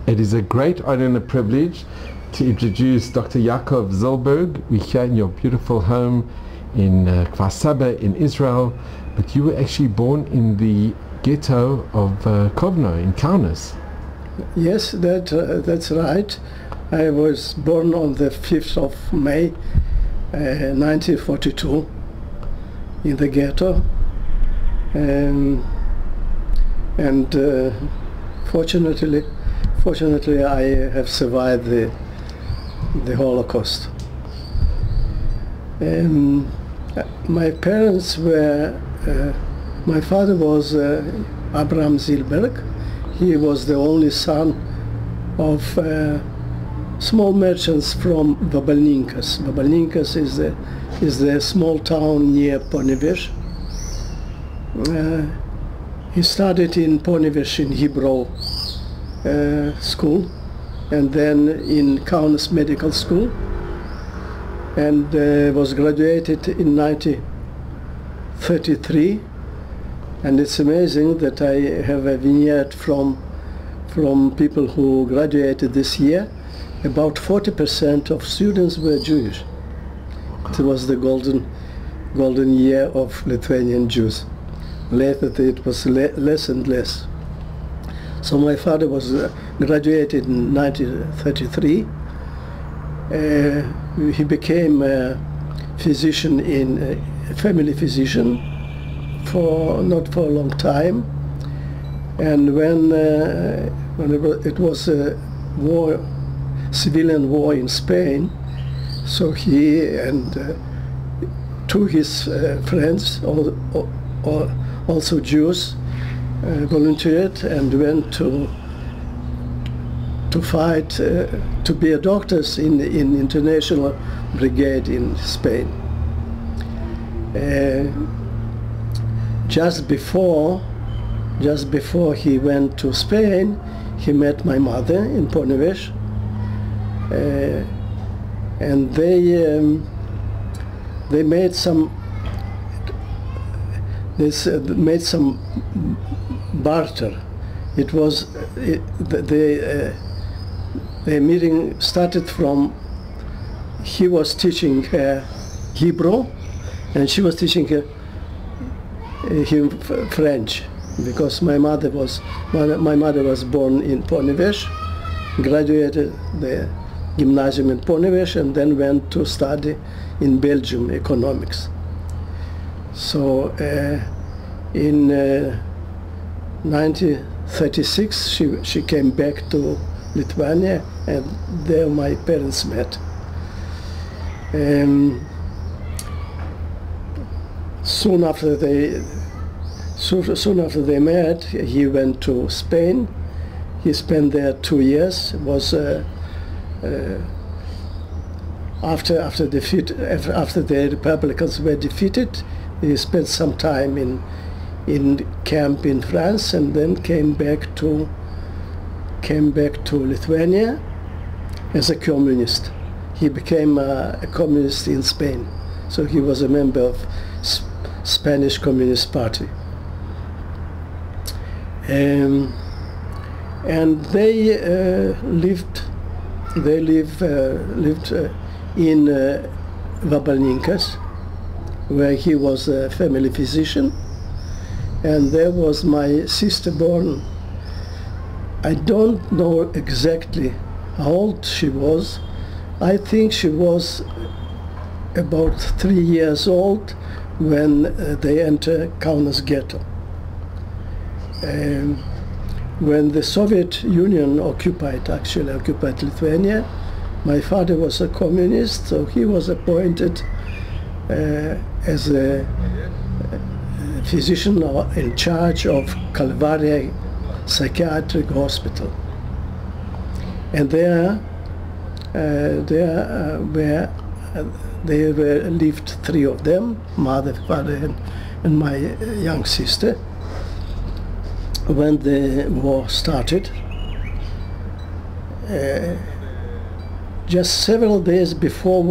It is a great honor and a privilege to introduce Dr. Yakov Zilberg. We're here in your beautiful home in Kfar Saba in Israel, but you were actually born in the ghetto of Kovno in Kaunas. Yes, that's right. I was born on the 5th of May 1942 in the ghetto, and fortunately I have survived the Holocaust. My parents were, my father was Abraham Zilberg. He was the only son of small merchants from Vabalninkas. Vabalninkas is the small town near Ponevich. He studied in Ponevich in Hebrew school, and then in Kaunas Medical School, and was graduated in 1933. And it's amazing that I have a vignette from people who graduated this year. About 40% of students were Jewish. It was the golden year of Lithuanian Jews. Later it was less and less. So my father was graduated in 1933. He became a physician, a family physician, not for a long time. And when it was a war, civilian war in Spain, so he and two his friends, also Jews, volunteered and went to fight to be doctors in the international brigade in Spain. Just before he went to Spain, he met my mother in Ponevich, and they made some barter. It was the meeting started from, he was teaching her Hebrew and she was teaching him French, because my mother was born in Ponevich, graduated the gymnasium in Ponevich, and then went to study in Belgium economics. So in 1936 she came back to Lithuania, and there my parents met. Soon after they met, he went to Spain. He spent there 2 years. Was after the Republicans were defeated, he spent some time in camp in France, and then came back to Lithuania as a communist. He became a communist in Spain, so he was a member of Spanish Communist Party. And they lived in Vabalninkas, where he was a family physician, and there was my sister born. I don't know exactly how old she was. I think she was about 3 years old when they entered Kaunas Ghetto. When the Soviet Union occupied Lithuania, my father was a communist, so he was appointed as a physician in charge of Calvaria Psychiatric Hospital. And there lived 3 of them, mother, father, and my young sister. When the war started, just several days before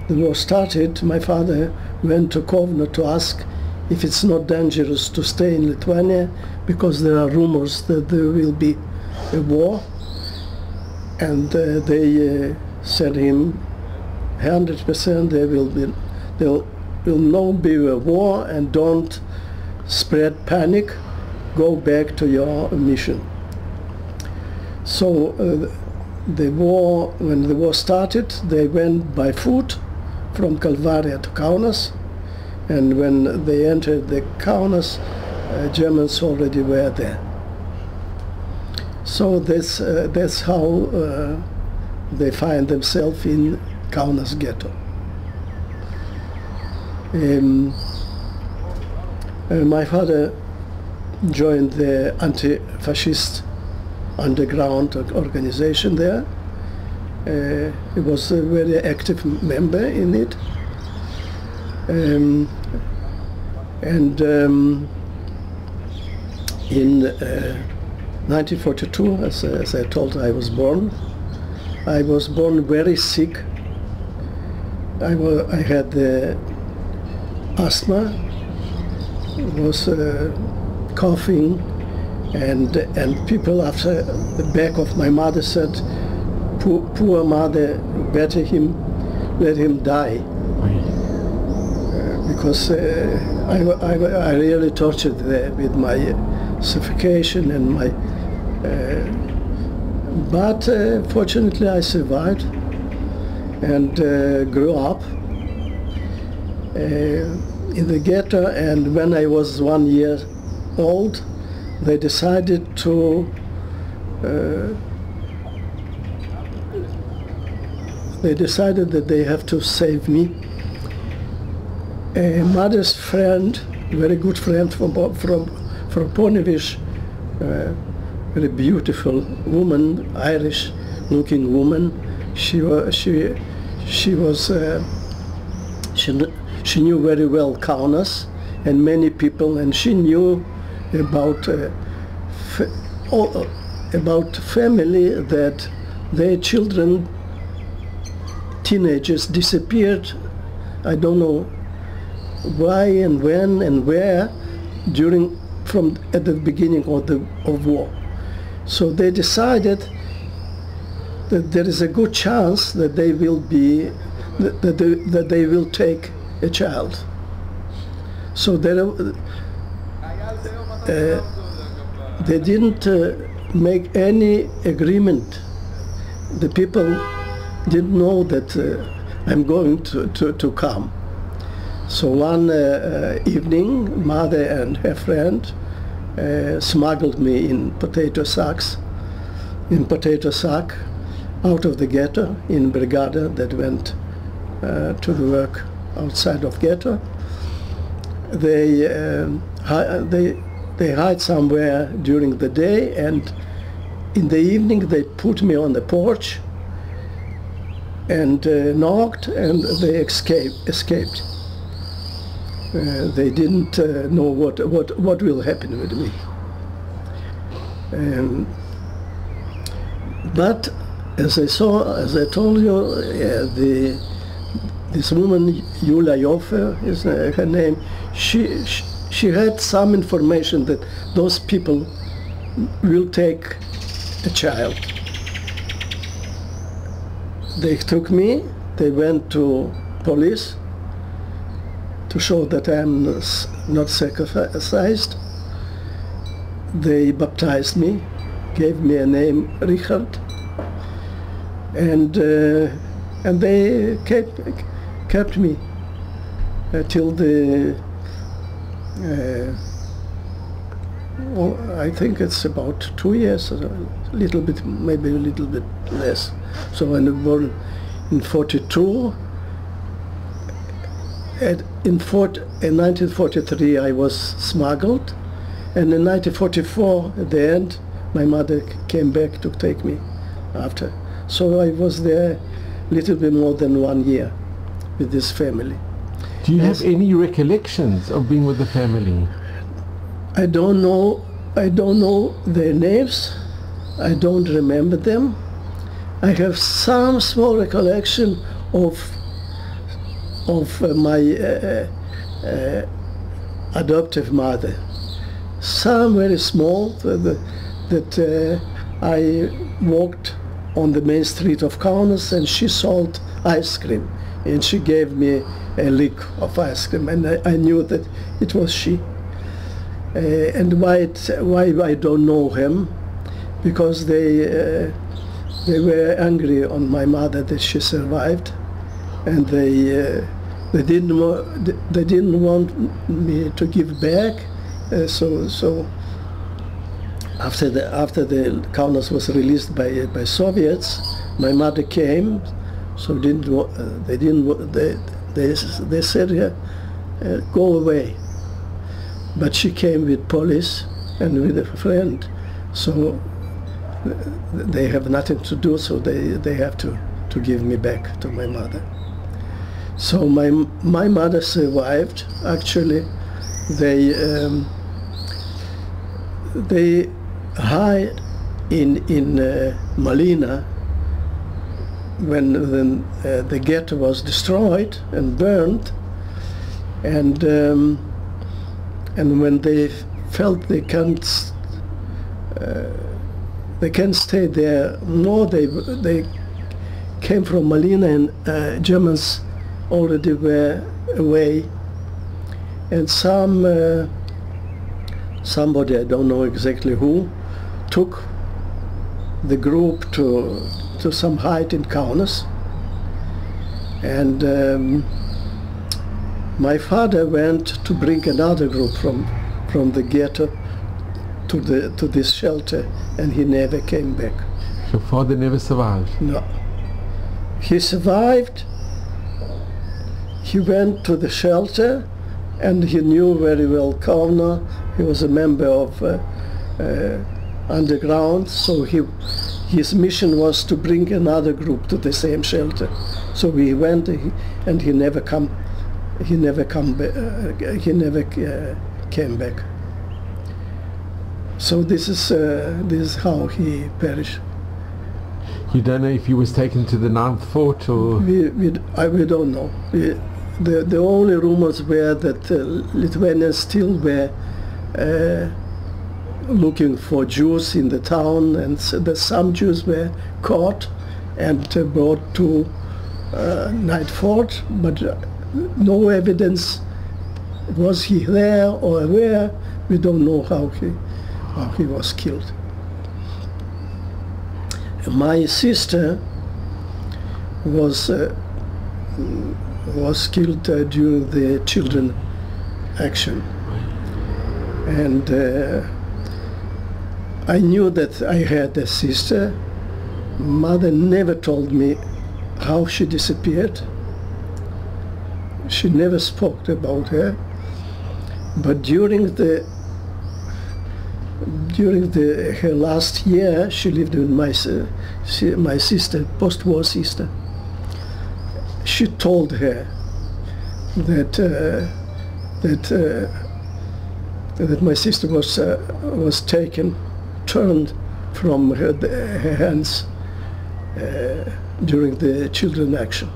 the war started, my father went to Kaunas to ask if it's not dangerous to stay in Lithuania, because there are rumors that there will be a war, and they said him 100% there will not be a war, and don't spread panic, go back to your mission. So when the war started, they went by foot from Calvaria to Kaunas, and when they entered the Kaunas, Germans already were there. So that's how they find themselves in Kaunas ghetto. My father joined the anti-fascist underground organization there. He was a very active member in it. In 1942, as I told, I was born. I was born very sick. I had asthma, was coughing, and people after the back of my mother said, poor mother, better let him die. Because I really tortured with my suffocation and my but fortunately I survived and grew up in the ghetto, and when I was 1 year old, they decided to that they have to save me. A mother's friend, very good friend from Ponevezh, very beautiful woman, Irish-looking woman. She knew very well Kaunas and many people, and she knew about family that their children, teenagers, disappeared. I don't know why and when and where at the beginning of war. So they decided that there is a good chance that they will take a child. So they didn't make any agreement. The people didn't know that I'm going to come. So one evening, mother and her friend smuggled me in potato sack out of the ghetto in Brigada that went to the work outside of ghetto. They hide somewhere during the day, and in the evening they put me on the porch and knocked, and they escaped. They didn't know what will happen with me. But as I told you, this woman, Yulia Yofer is her name, she had some information that those people will take a child. They took me, they went to police to show that I'm not circumcised. They baptized me, gave me a name, Richard, and they kept me till the I think it's about 2 years, a little bit, maybe a little bit less. So when I was born in 42, in 1943 I was smuggled, and in 1944 at the end my mother came back to take me after. So I was there a little bit more than 1 year with this family. Do you have any recollections of being with the family? I don't know their names. I don't remember them. I have some small recollection of my adoptive mother. Some very small that I walked on the main street of Kaunas, and she sold ice cream, and she gave me a lick of ice cream, and I knew that it was she. And why I don't know him? Because they were angry on my mother that she survived, and they didn't want me to give back. So after the Kaunas was released by Soviets, my mother came. So they said, go away. But she came with police and with a friend. So they have nothing to do. So they have to give me back to my mother. So my mother survived. Actually, they hid in Malina when the ghetto was destroyed and burned, and when they felt they can't stay there more, they came from Malina, and Germans already were away, and somebody, I don't know exactly who, took the group to some height in Kaunas, and my father went to bring another group from the ghetto to this shelter, and he never came back. Your father never survived? No. He survived. He went to the shelter, and he knew very well Kaunas. He was a member of underground, so his mission was to bring another group to the same shelter. So we went, and he never came back. So this is how he perished. You don't know if he was taken to the 9th Fort, or? We don't know. The only rumors were that Lithuanians still were looking for Jews in the town, and so that some Jews were caught and brought to Night Fort, but no evidence. Was he there or where? We don't know how he was killed. My sister was killed during the children action, and I knew that I had a sister. Mother never told me how she disappeared. She never spoke about her. But during her last year, she lived with my sister, post-war sister. She told her that my sister was turned from her hands during the children action.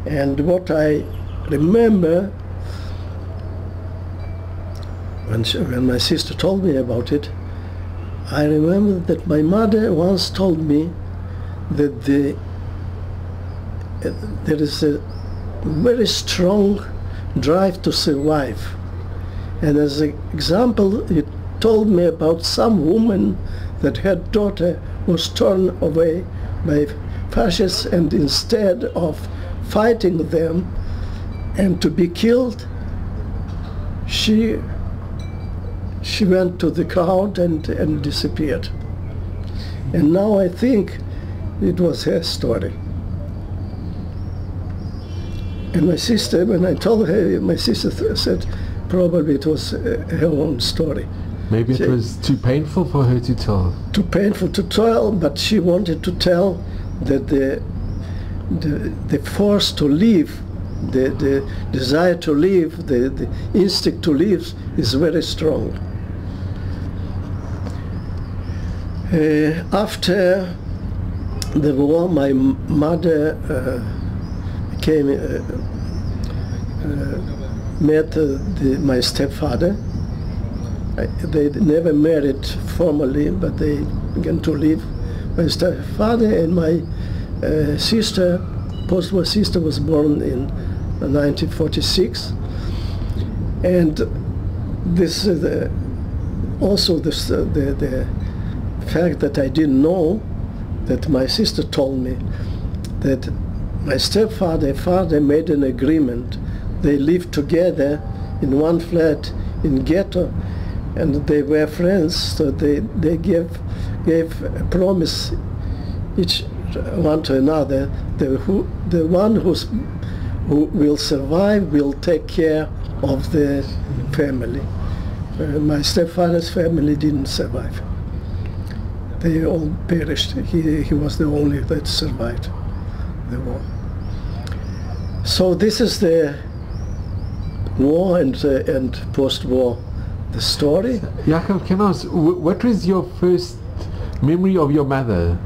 And what I remember, when my sister told me about it, I remember that my mother once told me that there is a very strong drive to survive. And as an example, he told me about some woman that her daughter was torn away by fascists, and instead of fighting them and to be killed, she went to the crowd and disappeared. And now I think it was her story. And my sister, when I told her, my sister said probably it was her own story. Maybe it was too painful for her to tell. Too painful to tell, but she wanted to tell that the force to live, the desire to live, the instinct to live is very strong. After the war, my mother met my stepfather, they never married formally, but they began to live. My stepfather and my sister, post-war sister, was born in 1946, and this is also this, the fact that I didn't know, that my sister told me, that my stepfather and father made an agreement. They lived together in one flat in Ghetto, and they were friends, so they gave a promise each one to another. The one who will survive will take care of the family. My stepfather's family didn't survive. They all perished. He was the only that survived the war. So this is the war and post-war, the story. Yakov, can I ask, what was your first memory of your mother?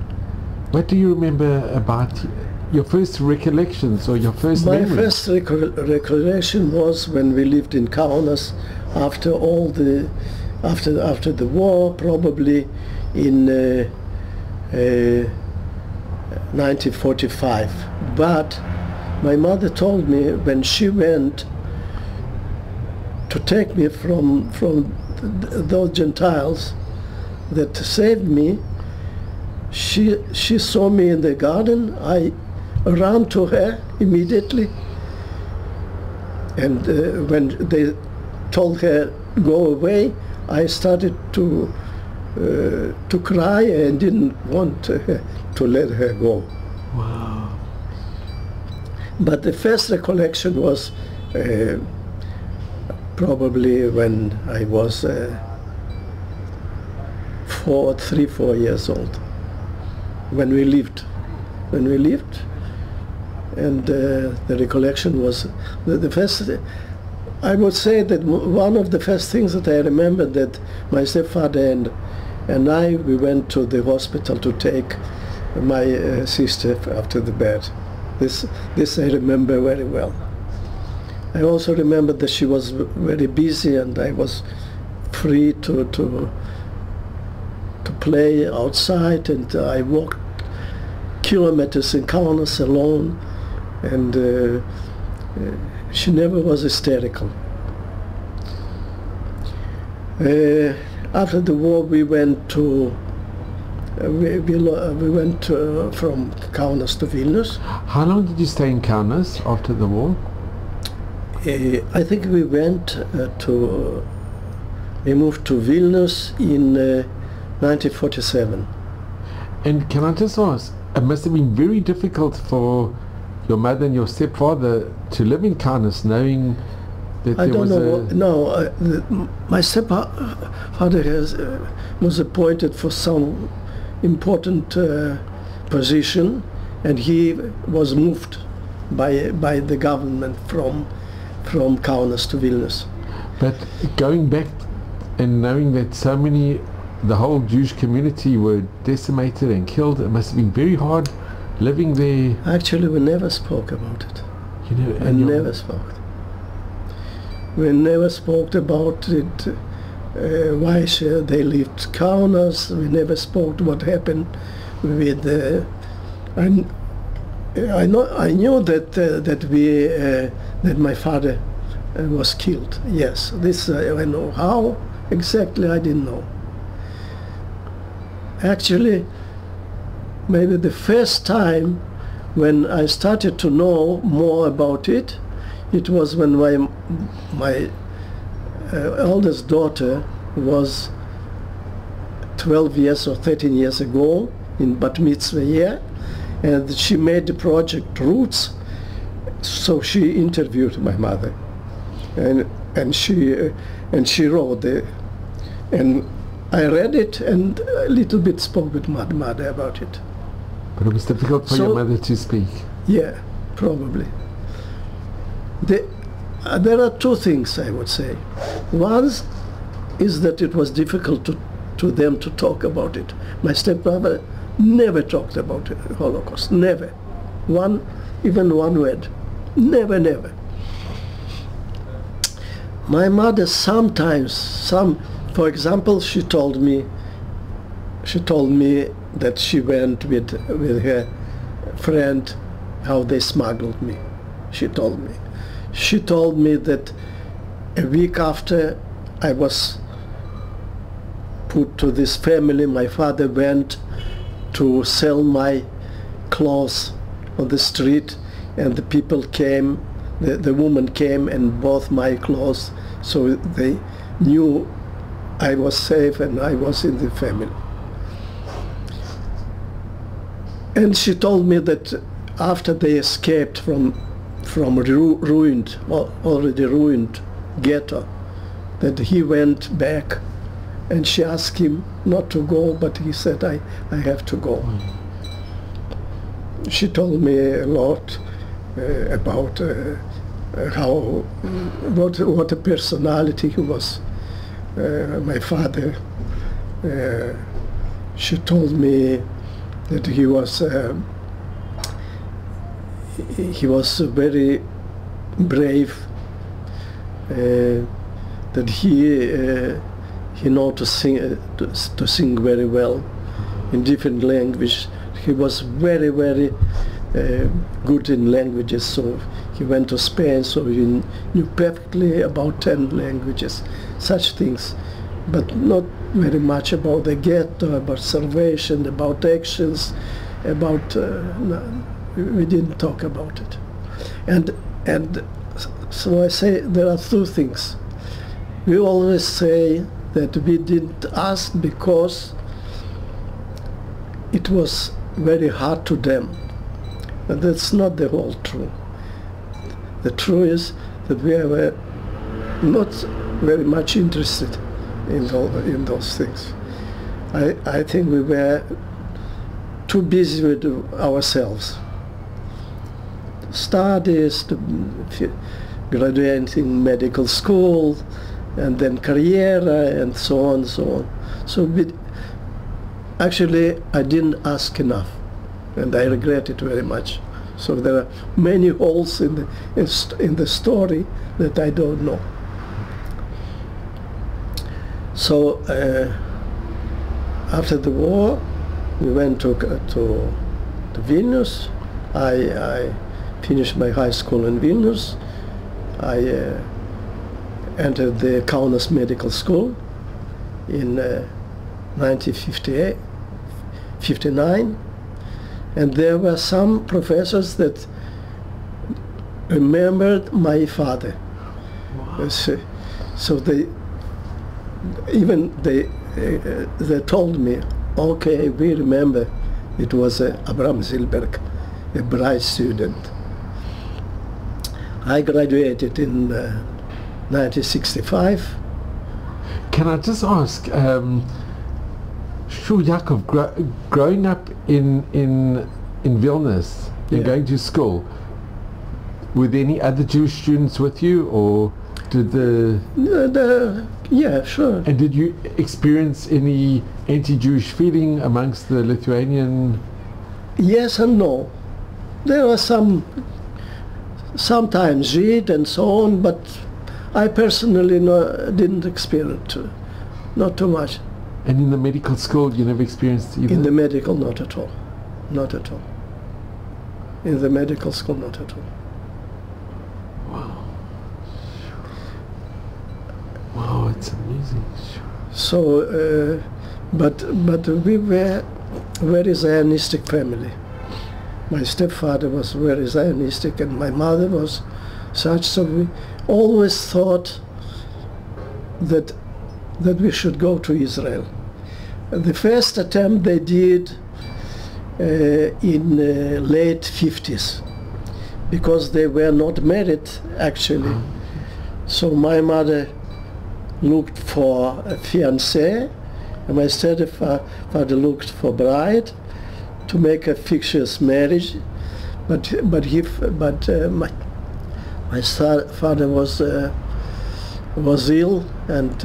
What do you remember about your first recollections or your first memory? My first recollection was when we lived in Kaunas after the war, probably in 1945. But my mother told me when she went to take me from those Gentiles that saved me, she saw me in the garden. I ran to her immediately, and when they told her go away, I started to cry and didn't want to let her go. Wow. But the first recollection was probably when I was 3-4 years old, when we lived, and the recollection was the first. I would say that one of the first things that I remember, that my stepfather and I, we went to the hospital to take my sister after the bed. This I remember very well. I also remember that she was very busy and I was free to play outside, and I walked kilometers in Kaunas alone, and she never was hysterical. After the war, we went to from Kaunas to Vilnius. How long did you stay in Kaunas after the war? I think we moved to Vilnius in 1947. And can I just ask, it must have been very difficult for your mother and your stepfather to live in Kaunas, knowing that I there don't was know. My stepfather was appointed for some important position, and he was moved by the government from Kaunas to Vilnius. But going back and knowing that the whole Jewish community were decimated and killed, it must have been very hard living there. Actually, we never spoke about it. You know, We never spoke. We never spoke about it. Why they left Kaunas. We never spoke what happened with. I knew that my father was killed. Yes, this I know. How exactly, I didn't know. Actually, maybe the first time when I started to know more about it, it was when my eldest daughter was 12 years or 13 years ago, in Bat Mitzvah year, and she made the project Roots. So she interviewed my mother, and she wrote it, and I read it and a little bit spoke with my mother about it. But it was difficult for your mother to speak. Yeah, probably. There are two things I would say. One is that it was difficult to them to talk about it. My stepfather never talked about the Holocaust, never. Even one word. Never. My mother sometimes, some For example, she told me that she went with her friend, how they smuggled me. She told me that a week after I was put to this family, my father went to sell my clothes on the street, and the people came, the woman came and bought my clothes, so they knew I was safe and I was in the family. And she told me that after they escaped from already ruined Ghetto, that he went back, and she asked him not to go, but he said, I have to go. She told me a lot about what a personality he was, my father. She told me that he was very brave, that he know to sing very well in different languages. He was very good in languages, so he went to Spain, so he knew perfectly about 10 languages, such things, but not very much about the ghetto, about salvation, about actions, about no, we didn't talk about it. And so I say there are two things. We always say that we didn't ask because it was very hard to them. But that's not the whole truth. The truth is that we were not very much interested in those things. I think we were too busy with ourselves. Studies, graduating medical school, and then career, and so on and so on. So actually I didn't ask enough, and I regret it very much. So there are many holes in the story that I don't know. So after the war, we went to Vilnius. I finished my high school in Vilnius. I entered the Kaunas medical school in 1959, and there were some professors that remembered my father. Wow. So they told me, okay, we remember it was Abraham Zilberg, a bright student. I graduated in 1965. Can I just ask, sure, Yakov, growing up in Vilnius, you're going to school, were there any other Jewish students with you, or did yeah, sure. And did you experience any anti-Jewish feeling amongst the Lithuanian? Yes and no. There were sometimes read and so on, but I personally didn't experience it, not too much. And in the medical school, you never experienced either? In the medical, not at all. Not at all. In the medical school, not at all. Wow. Wow, it's amazing. So, but we were a very Zionistic family. My stepfather was very Zionistic, and my mother was such, so we always thought that we should go to Israel. The first attempt they did in late 50s, because they were not married actually. So my mother looked for a fiancé, and my stepfather looked for bride to make a fictitious marriage, but my father was ill and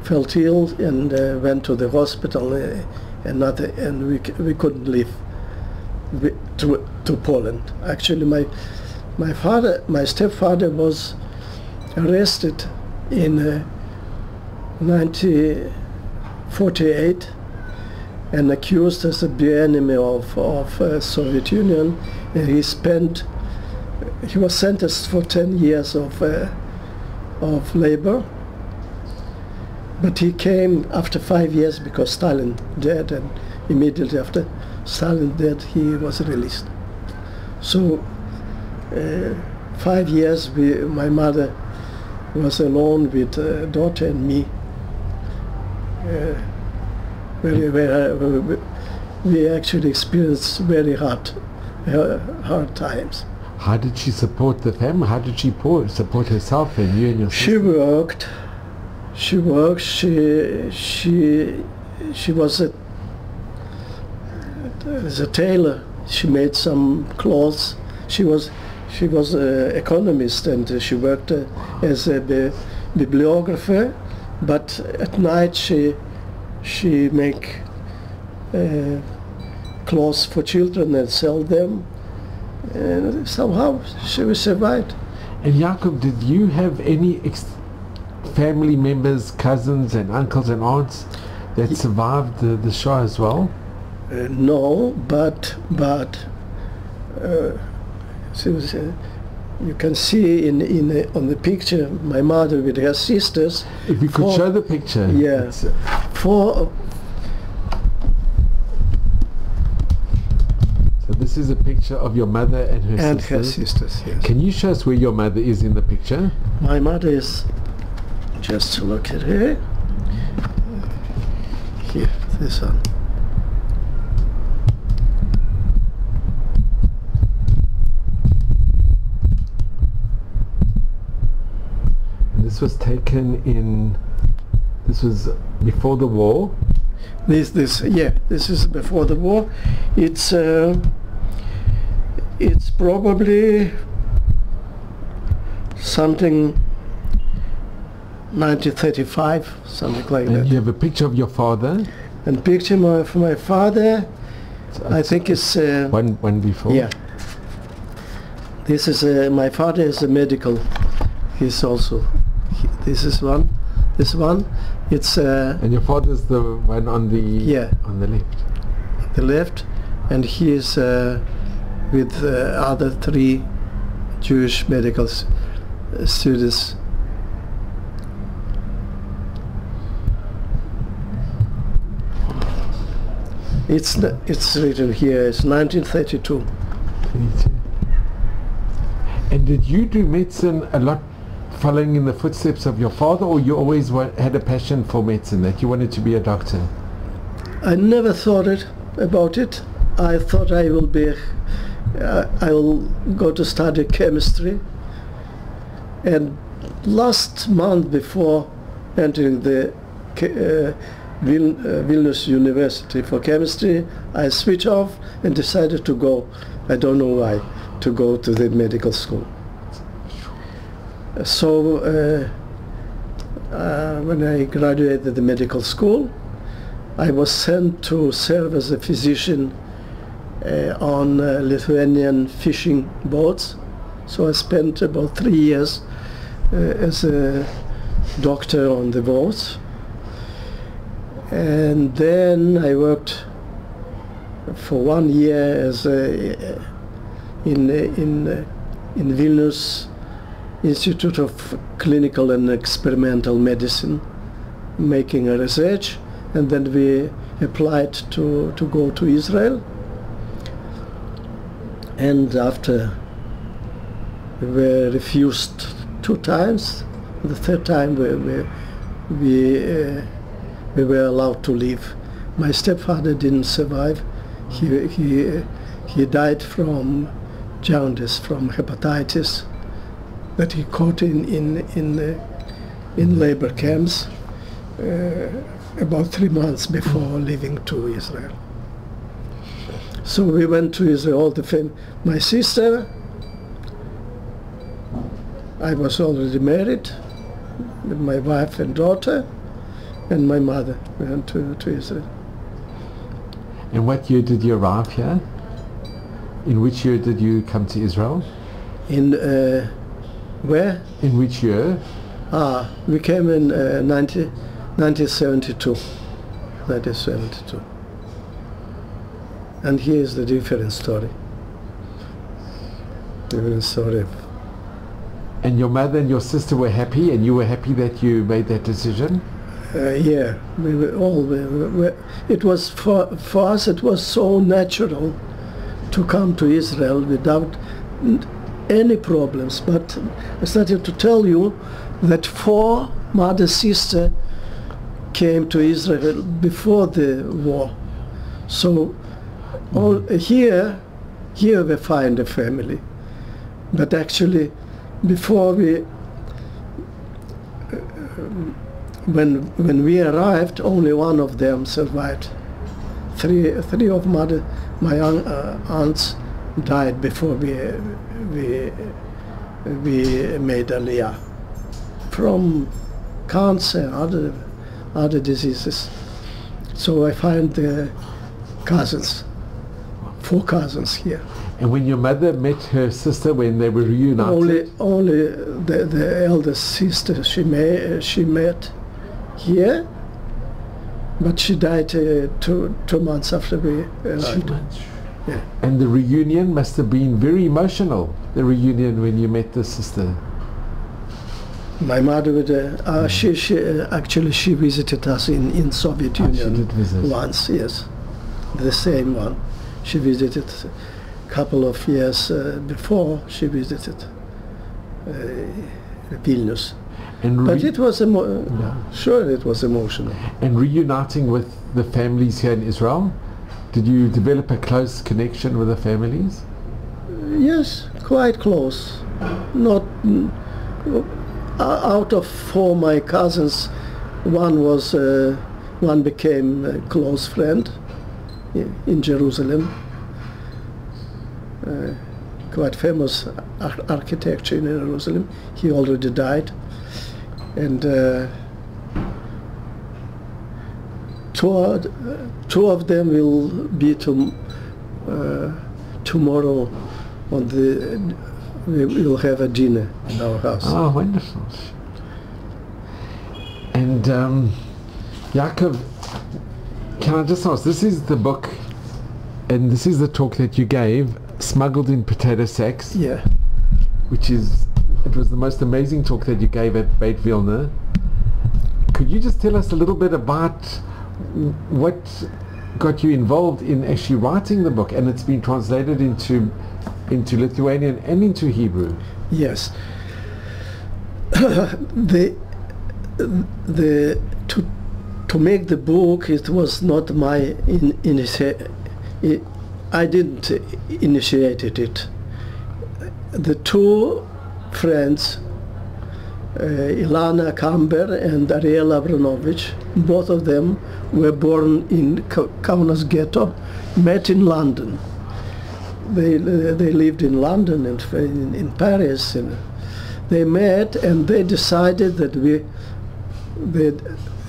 felt ill and went to the hospital, and we couldn't leave to Poland. Actually, my stepfather was arrested in 1948 and accused as a big enemy of Soviet Union. And he was sentenced for 10 years of labor. But he came after 5 years because Stalin died, and immediately after Stalin died, he was released. So 5 years my mother was alone with daughter and me. We actually experienced very hard times. How did she support the family? How did she support herself and you and your sister? She worked. She was as a tailor. She made some clothes. She was an economist, and she worked as a bibliographer. But at night she make clothes for children and sell them. And somehow she survived. And Yakov, did you have any family members, cousins and uncles and aunts that survived the Shoah as well? No, but you can see on the picture my mother with her sisters. If you could show the picture. Yeah. So this is a picture of your mother and her sisters. Her sisters, yes. Can you show us where your mother is in the picture? My mother is, just to look at her, here, this one. And this was taken this was before the war? This is before the war. It's probably something 1935, something like that. And you have a picture of your father? And picture of my father, so I think it's one before. Yeah. This is my father is a medical. He's also. This is one. This one. It's. And your father's the one on the on the left. The left, and he is with other 3 Jewish medical students. It's written here. It's 1932. And did you do medicine a lot, following in the footsteps of your father, or you always had a passion for medicine, that you wanted to be a doctor? I never thought about it. I thought I will go to study chemistry. And last month, before entering the Vilnius University for chemistry, I switched off and decided to go, I don't know why, to go to the medical school. So when I graduated the medical school, I was sent to serve as a physician on Lithuanian fishing boats. So I spent about 3 years as a doctor on the boats. And then I worked for 1 year as in Vilnius Institute of Clinical and Experimental Medicine, making a research. And then we applied to go to Israel. And after we were refused 2 times, the 3rd time we were allowed to leave. My stepfather didn't survive. He died from jaundice, from hepatitis that he caught in labor camps about 3 months before leaving to Israel. So we went to Israel, all the family. My sister, I was already married with my wife and daughter, and my mother went to Israel. And what year did you arrive here? In which year did you come to Israel? In where? In which year? We came in 1972. 1972. And here is the different story. Different story. And your mother and your sister were happy, and you were happy that you made that decision? Yeah, we were all. It was for us. It was so natural to come to Israel without any problems. But I started to tell you that 4 mother sisters came to Israel before the war. So all, here we find a family. But actually, before we, when we arrived, only one of them survived. Three of my aunts died before we made Aliyah from cancer and other diseases. So I find the cousins, 4 cousins here. And when your mother met her sister, when they were reunited? Only the eldest sister she met here, but she died 2 months after we arrived. 2 months. Yeah. And the reunion must have been very emotional, the reunion when you met the sister. My mother would, actually she visited us in Soviet Union she did visit. once, yes, the same one. She visited a couple of years before she visited Vilnius. But it was sure it was emotional. And reuniting with the families here in Israel, did you develop a close connection with the families? Yes, quite close. Not out of 4 my cousins, one became a close friend in Jerusalem. Quite famous architecture in Jerusalem. He already died, and two of them will be tomorrow. We will have a dinner in our house. Oh, wonderful! And Yakov, can I just ask? This is the book, and this is the talk that you gave. Smuggled in Potato Sacks, Yeah. It was the most amazing talk that you gave at Beit Vilna. Could you just tell us a little bit about what got you involved in actually writing the book? And it's been translated into Lithuanian and into Hebrew. Yes. To make the book, it was not my I didn't initiate it. The 2 friends, Ilana Kamber and Ariel Abranovich, both of them were born in Kaunas Ghetto, met in London. They lived in London and in Paris. And they met and they decided that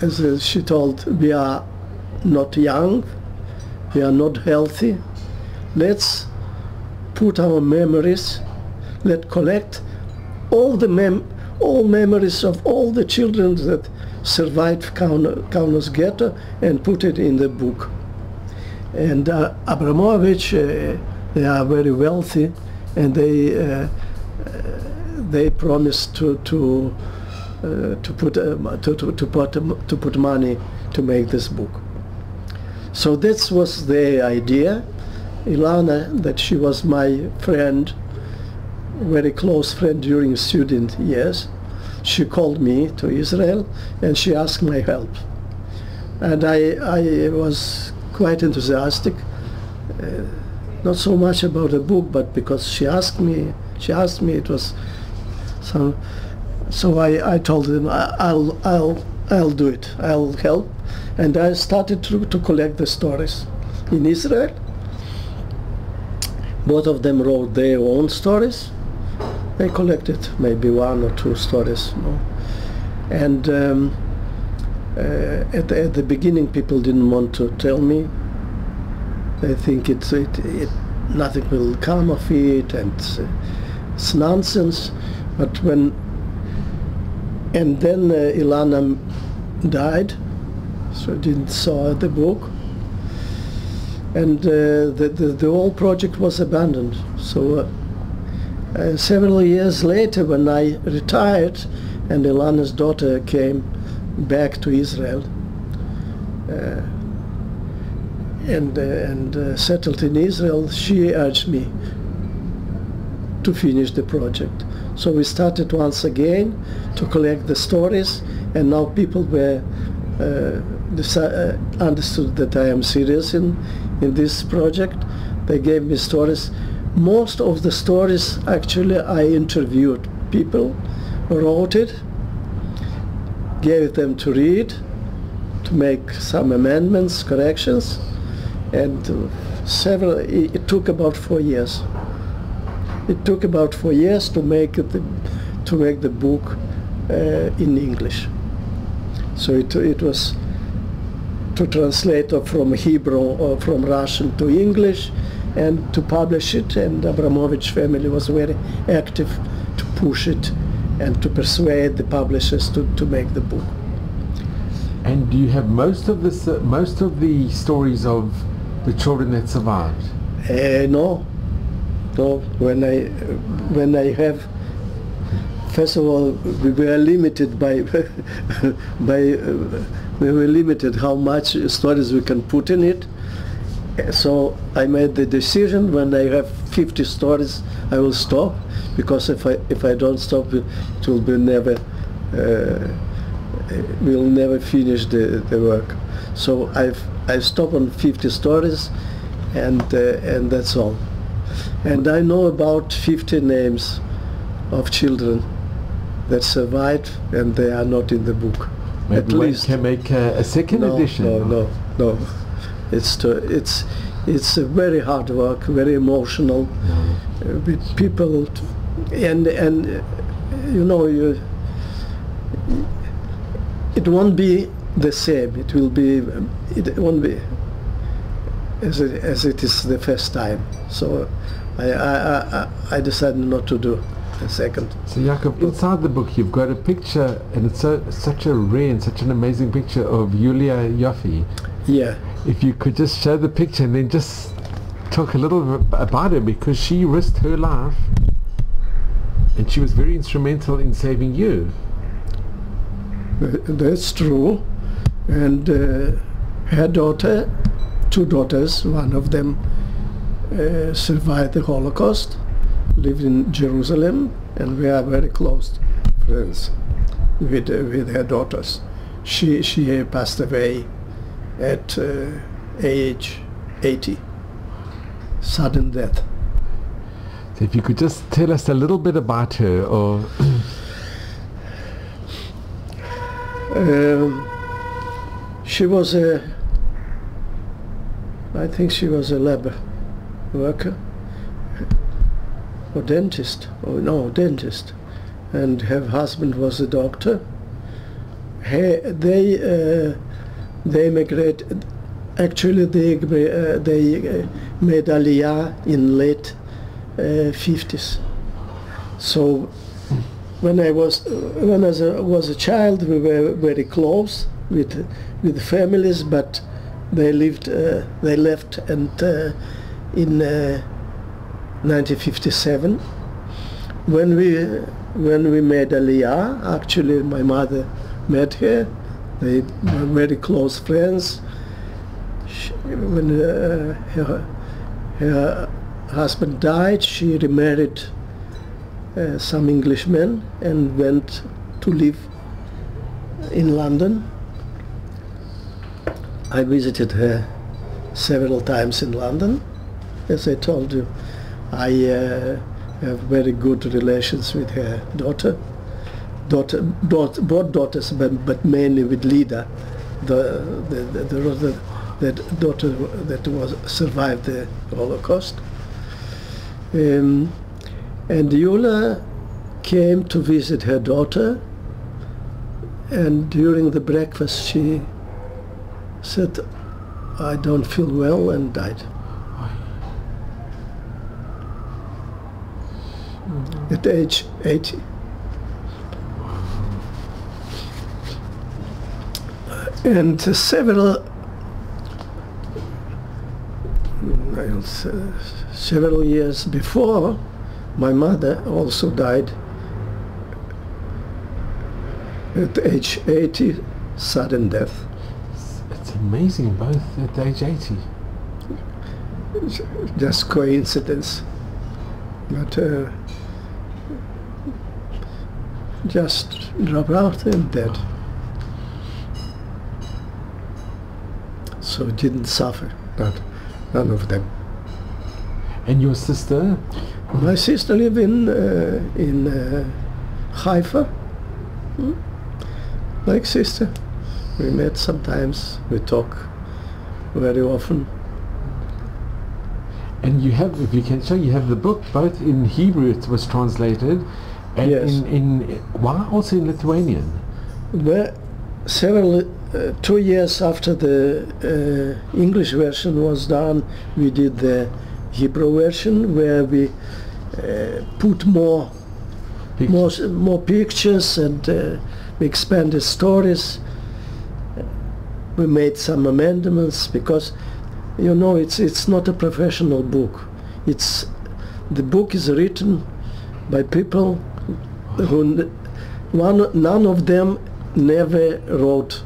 as she told, we are not young, we are not healthy. Let's put our memories, let's collect all memories of all the children that survived Kaunas Ghetto and put it in the book. And Abramovich, they are very wealthy, and they promised to put money to make this book. So this was the idea. Ilana, that she was my friend, very close friend during student years, she called me to Israel and she asked my help. And I was quite enthusiastic, not so much about the book, but because she asked me, it was some. So I told them I'll do it. I'll help, and I started to collect the stories in Israel. Both of them wrote their own stories. They collected maybe 1 or 2 stories, and at the beginning, people didn't want to tell me. They think nothing will come of it, and it's nonsense. But then Ilana died, so I didn't saw the book. And the whole project was abandoned. So several years later, when I retired and Ilana's daughter came back to Israel and settled in Israel, she urged me to finish the project. So we started once again to collect the stories, and now people were understood that I am serious in this project. They gave me stories. Most of the stories, actually, I interviewed people, wrote it, gave them to read, to make some amendments, corrections, and it took about 4 years. It took about 4 years to make the book in English. So it was to translate from Hebrew or from Russian to English and to publish it, and Abramovich family was very active to push it and to persuade the publishers to make the book. And do you have most of the stories of the children that survived? No. When I have, first of all, we were limited by we were limited how much stories we can put in it. So I made the decision, when I have 50 stories, I will stop, because if I don't stop, it will be never we'll never finish the work. So I stopped on 50 stories, and that's all. And I know about 50 names of children that survived, and they are not in the book. Maybe at least can make a second edition. No. It's a very hard work, very emotional, with people, and it won't be the same. It won't be as it is the first time. So I decided not to do a second. So Yakov, inside the book you've got a picture, and it's such a rare and such an amazing picture of Yulia Yoffe. Yeah. If you could just show the picture and then just talk a little bit about her, because she risked her life and she was very instrumental in saving you. That's true. And her daughter, 2 daughters, one of them survived the Holocaust, lived in Jerusalem, and we are very close friends with her daughters. She passed away at age 80, sudden death. So if you could just tell us a little bit about her, or she was I think she was a lab worker or dentist, dentist, and her husband was a doctor. They migrated. Actually, they made Aliyah in late 50s. So when I was a child, we were very close with families, but they left, and in 1957, when we made Aliyah, actually my mother met her. They were very close friends. When her husband died, she remarried some Englishmen and went to live in London. I visited her several times in London. As I told you, I have very good relations with her daughter, both daughters, but mainly with Lida, the daughter that survived the Holocaust. And Yulia came to visit her daughter, and during the breakfast she said, "I don't feel well," and died. At age 80. And several years before, my mother also died at age 80, sudden death. It's amazing, both at age 80. Just coincidence, but just dropped out and dead. So didn't suffer, none of them. And your sister? My sister lived in Haifa. Like sister, we met sometimes. We talk very often. And you have, if you can show, you have the book both in Hebrew. It was translated, and yes. Why also in Lithuanian? Well, 2 years after the English version was done, we did the Hebrew version, where we put more pictures and we expanded stories. We made some amendments because, you know, it's not a professional book. The book is written by people who none of them never wrote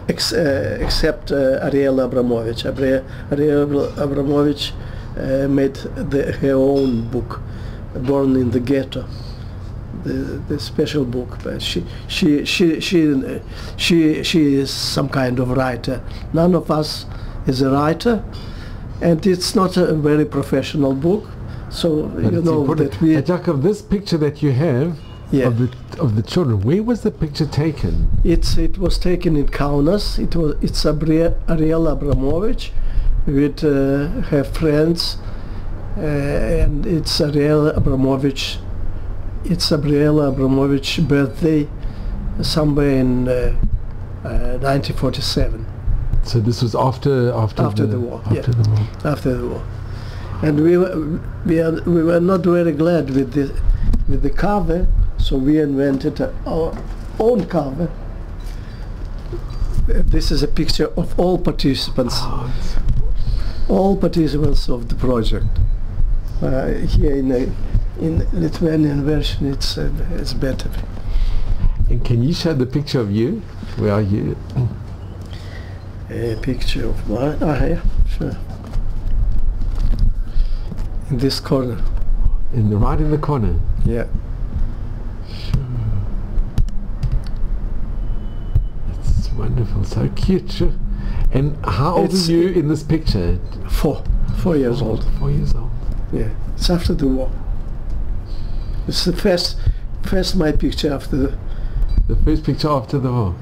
except Ariel Abramovich. Ariel Abramovich made her own book, Born in the Ghetto, the special book. But she is some kind of writer. None of us is a writer, and it's not a very professional book. So but you know important. that we. Yakov, this picture that you have of the children, where was the picture taken? It was taken in Kaunas. It's Ariel Abramovich with her friends, and it's Ariel Abramovich. It's Ariel Abramovich's birthday, somewhere in 1947. So this was after the war. After the war. After the war, and we were not very glad with the cover, so we invented our own cover. This is a picture of all participants. All participants of the project. Here in Lithuanian version, it's better. And can you show the picture of you? Where are you? A picture of mine. Yeah, sure. In this corner. Right in the corner. Yeah. Sure. It's wonderful. So cute. Sure. And how old are you in this picture? 4 years old. 4 years old. Yeah. It's after the war. It's the first my picture after the first picture after the war.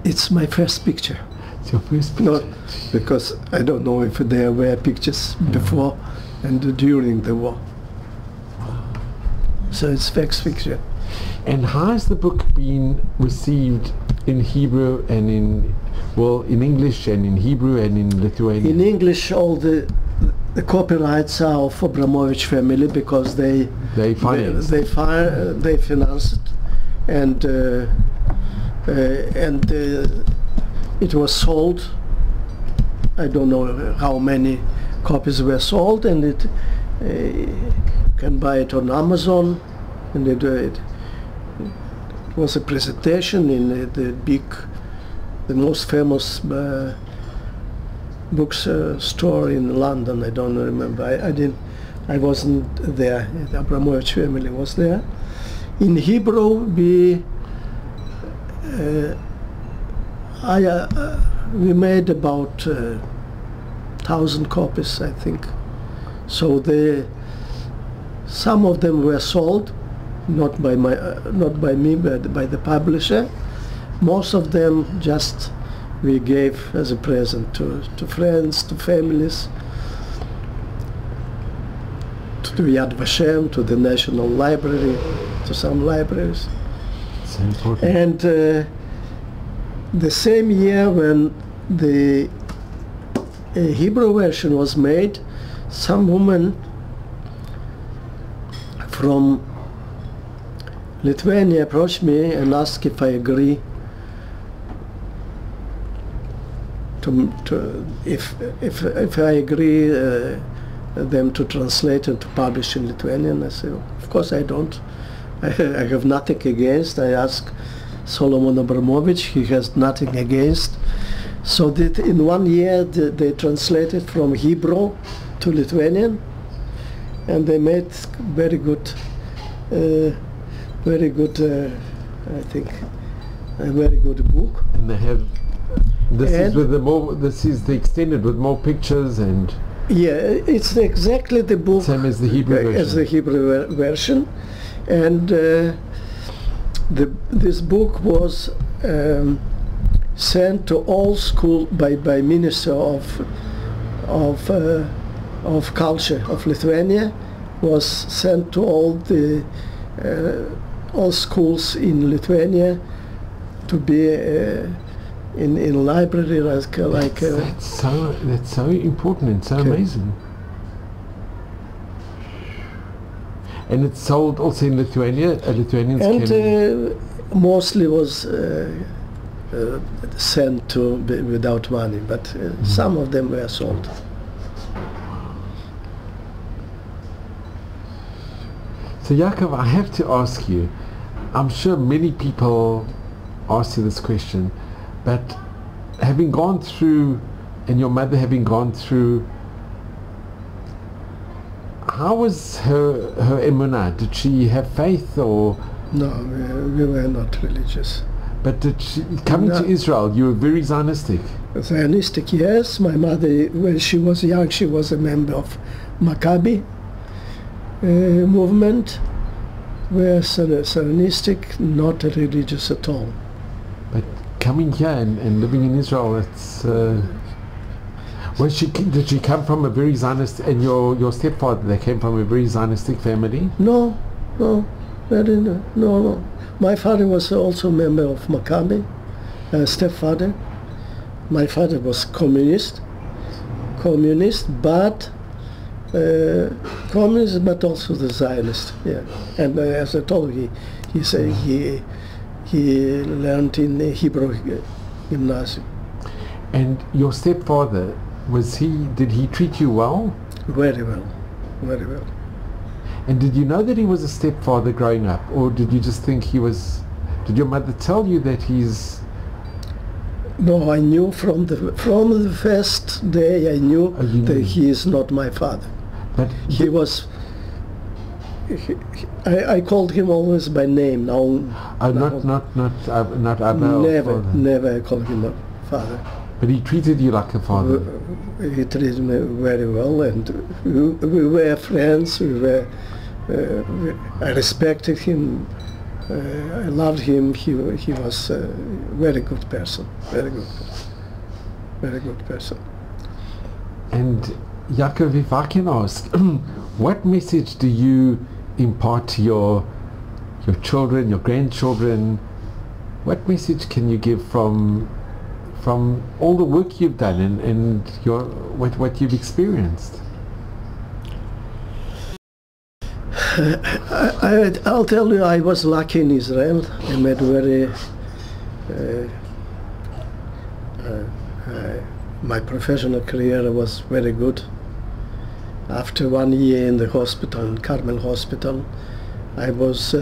It's my first picture. It's your first picture. No, because I don't know if there were pictures before and during the war. So it's first picture. And how has the book been received in Hebrew and in English and in Hebrew and in Lithuanian? In English, all the copyrights are of Abramovich family because they finance it, and it was sold. I don't know how many copies were sold, and it can buy it on Amazon, and it was a presentation in the most famous bookstore in London. I don't remember. I wasn't there. The Abramovich family was there. In Hebrew, we made about 1,000 copies, I think. So some of them were sold, not by me, but by the publisher. Most of them just we gave as a present to friends, to families, to Yad Vashem, to the National Library, to some libraries. So important. And the same year when the Hebrew version was made, some woman from Lithuania approached me and asked if I agree if I agree them to translate and to publish in Lithuanian. I say, of course I don't. I have nothing against. I ask Solomon Abramovich, he has nothing against. So that in 1 year they translated from Hebrew to Lithuanian, and they made very good, I think, a very good book. And they have, this is the extended with more pictures and... Yeah, it's exactly the book. Same as the Hebrew version. As the Hebrew version. And this book was sent to all school by Minister of Culture of Lithuania, was sent to all schools in Lithuania to be in library that's so important and so amazing. And it's sold also in Lithuania. Lithuanians and mostly was sent to without money, but some of them were sold. So Yakov, I have to ask you, I'm sure many people ask you this question, but having gone through, and your mother having gone through, how was her emunah? Did she have faith or? No, we were not religious. But did she, coming to Israel, you were very Zionistic. Zionistic, yes. My mother, when she was young, she was a member of Maccabi movement. We're Zionistic, not religious at all. But coming here and living in Israel, it's... did she come from a very Zionist, and your stepfather, they came from a very Zionistic family? No. My father was also a member of Maccabi, stepfather. My father was communist, but also the Zionist. Yeah, and as I told you, he said he learned in the Hebrew gymnasium. And your stepfather, did he treat you well? Very well, very well. And did you know that he was a stepfather growing up, or did you just think he was? Did your mother tell you that he's? No, I knew from the first day. I knew that he is not my father. But he was. I called him always by name. Not Abba. Never I called him a father. But he treated you like a father. He treated me very well, and we were friends. I respected him. I loved him. He was a very good person. Very good person. And Yakov, if I can ask, what message do you impart to your children, your grandchildren? What message can you give from all the work you've done and what you've experienced? I'll tell you, I was lucky in Israel. I met my professional career was very good. After 1 year in the hospital, in Carmel Hospital, I was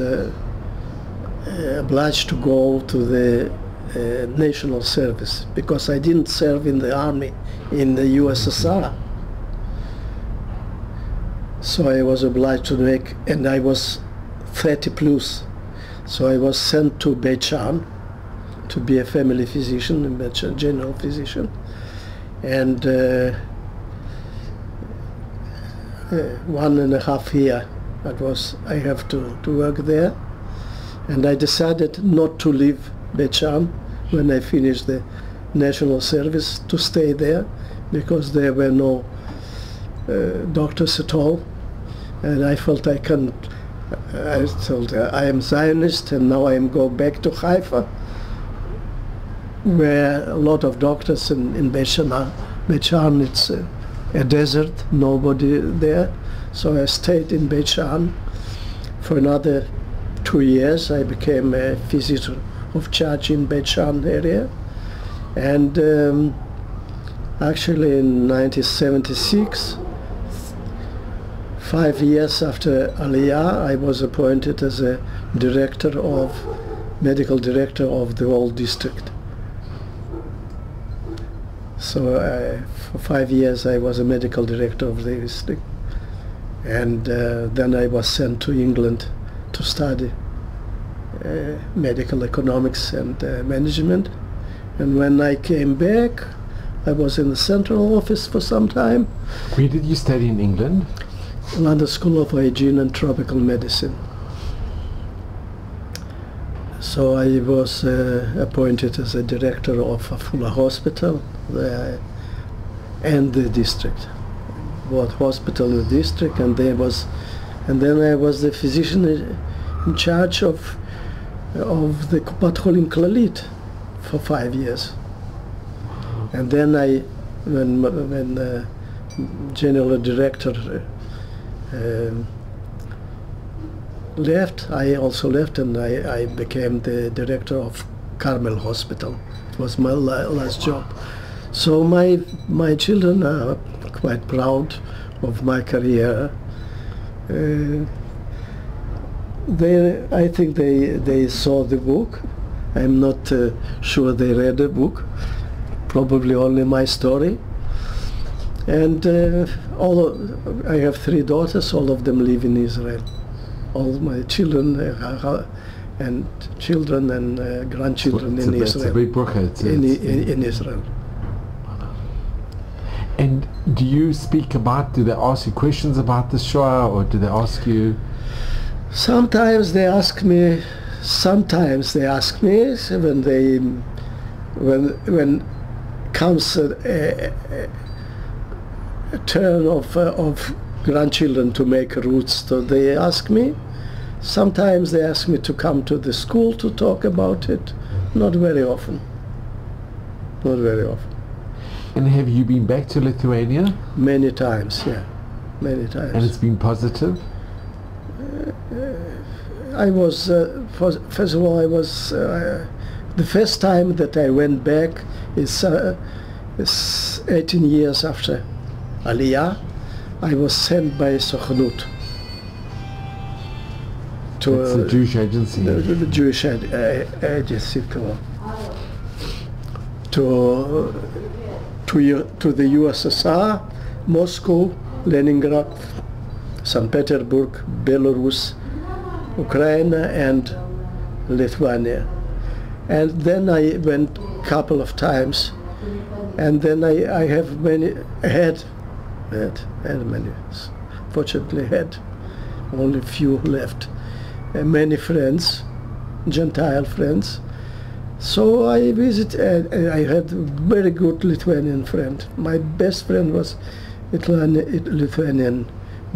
obliged to go to the national service because I didn't serve in the army in the USSR. So I was obliged to make, and I was 30 plus. So I was sent to Beit Shan to be a family physician, a general physician. And 1.5 years I have to work there. And I decided not to leave Beit Shan when I finished the national service, to stay there because there were no doctors at all. And I felt I told I am Zionist, and now I am go back to Haifa, where a lot of doctors in Beit Shan, it's a desert, nobody there. So I stayed in Beit Shan for another 2 years. I became a physician of charge in Beit Shan area, and Actually, in 1976, 5 years after Aliyah, I was appointed as a medical director of the whole district. So for 5 years I was a medical director of the district. And then I was sent to England to study medical economics and management. And when I came back, I was in the central office for some time. Where did you study in England? London School of Hygiene and Tropical Medicine. So I was appointed as a director of a Fuller Hospital and the district. Both hospital and the district, and then I was the physician in charge of the Kupat Holim Klalit for 5 years. And then when general director left, I also left, and I became the director of Carmel Hospital. It was my last job. So my children are quite proud of my career. I think they saw the book. I'm not sure they read the book. Probably only my story. And I have 3 daughters. All of them live in Israel. All my children and grandchildren in Israel. It's a big book. In Israel. And do you speak do they ask you questions about the Shoah, or do they ask you? Sometimes they ask me when comes a turn of grandchildren to make roots, so they ask me. Sometimes they ask me to come to the school to talk about it. Not very often. Not very often. And have you been back to Lithuania? Many times, yeah. Many times. And it's been positive? I was, first of all, the first time that I went back is 18 years after Aliyah. I was sent by Sochnut to the Jewish agency. The Jewish agency to the USSR, Moscow, Leningrad, St. Petersburg, Belarus, Ukraine, and Lithuania. And then I went a couple of times, and then I have had many, fortunately had only few left, many friends, Gentile friends. So I I had a very good Lithuanian friend. My best friend was Lithuanian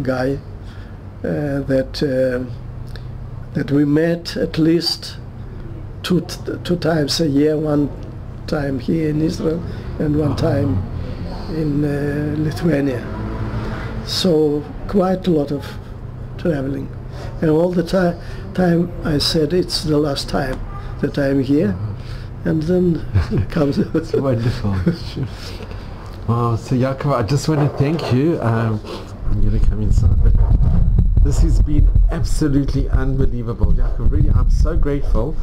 guy that we met at least two times a year, one time here in Israel and one time in Lithuania. So quite a lot of traveling. And all the time I said it's the last time that I'm here. And then comes It's wonderful. Wow, so Yakov, I just want to thank you. I'm going to come inside. But this has been absolutely unbelievable. Yakov, really, I'm so grateful.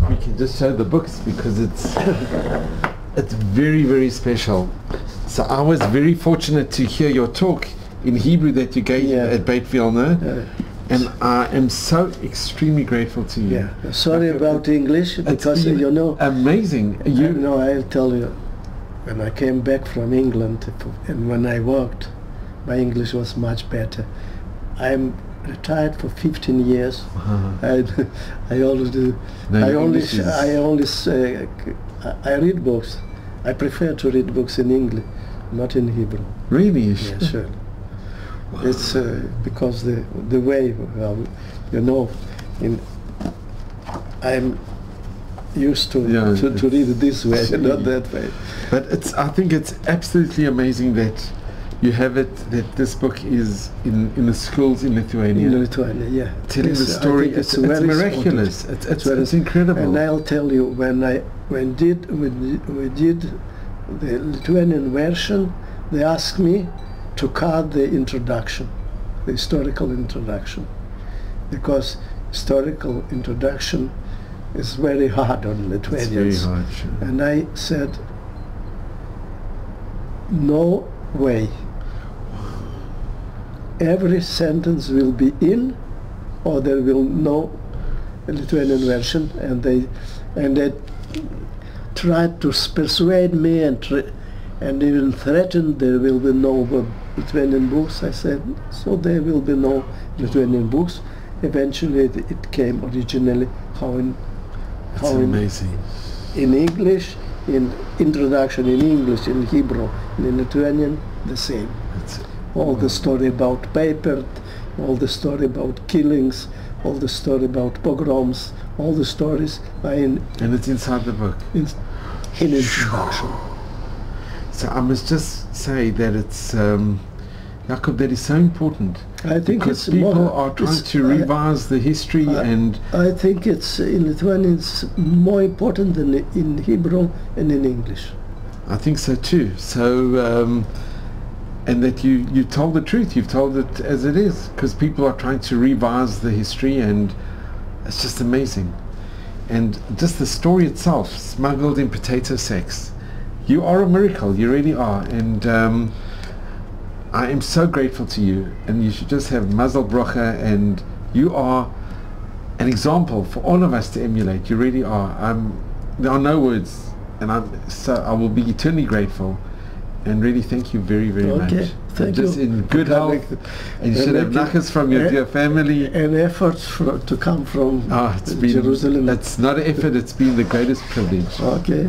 We can just show the books because it's very, very special. So I was very fortunate to hear your talk in Hebrew that you gave at Beit Vilna. And I am so extremely grateful to you. Yeah, sorry about English, because you know, amazing. I'll tell you, when I came back from England and when I worked, my English was much better. I'm retired for 15 years. I read books. I prefer to read books in English, not in Hebrew. Really? Yeah, sure. Wow. It's because the way, I'm used to read it this way, not that way. But I think it's absolutely amazing that you have it, that this book is in the schools in Lithuania. In Lithuania, yeah. Telling the story, it's miraculous. It's incredible. And I'll tell you, when we did the Lithuanian version, they asked me to cut the introduction, the historical introduction, because historical introduction is very hard on Lithuanians. It's very hard, sure. And I said, no way. Every sentence will be in, or there will no Lithuanian version, and they tried to persuade me and even threatened there will be no Lithuanian books. I said, so there will be no Lithuanian books. Eventually it came originally Amazing. In English, in introduction in English, in Hebrew, and in Lithuanian, the same. All the story about paper, all the story about killings, all the story about pogroms, all the stories are in... And it's inside the book. In introduction. So I must just say that it's, Yakov, that is so important. I think because it's people more, are trying to revise the history, and I think it's in Lithuanian it's more important than in Hebrew and in English. I think so too. So, and that you told the truth. You've told it as it is, because people are trying to revise the history, and it's just amazing. And just the story itself, smuggled in potato sacks. You are a miracle. You really are. And I am so grateful to you, and you should just have mazel bracha, and you are an example for all of us to emulate. You really are. There are no words, and I will be eternally grateful, and really thank you very, very much. Thank just you. in good health, and you should have nachas from your dear family. An effort to come from Jerusalem. It's not an effort, it's been the greatest privilege. Okay.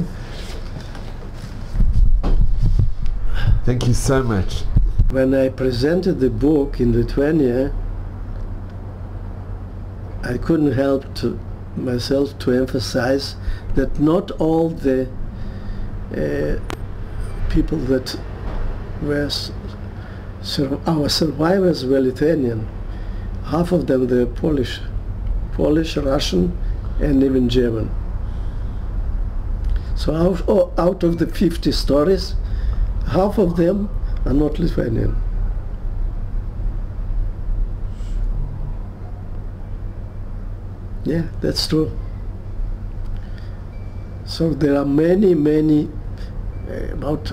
Thank you so much. When I presented the book in Lithuania, I couldn't help myself to emphasize that not all the people that were our survivors were Lithuanian. Half of them were Polish, Russian, and even German. So out of the 50 stories, half of them are not Lithuanian. Yeah, that's true. So there are many, about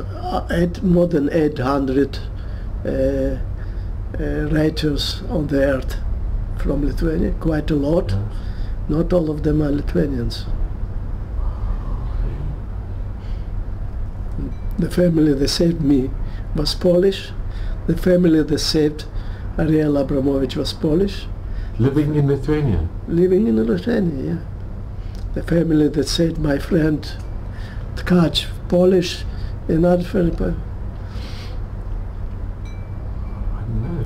more than 800 writers on the earth from Lithuania, quite a lot. Yes. Not all of them are Lithuanians. The family that saved me was Polish. The family that saved Ariel Abramovich was Polish. Living in Lithuania? Living in Lithuania, yeah. The family that saved my friend Tkach, Polish, another family.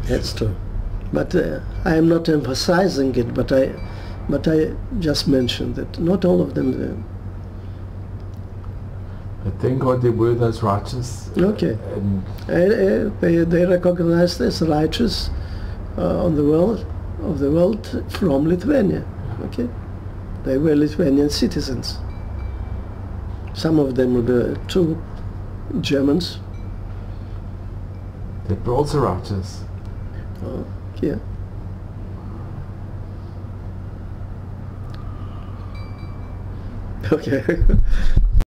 That's true. But I am not emphasizing it, but I just mentioned that not all of them. But thank God there were those righteous. Okay. They recognized as righteous of the world from Lithuania. Okay. They were Lithuanian citizens. Some of them were two Germans. They were also righteous. Yeah. Okay.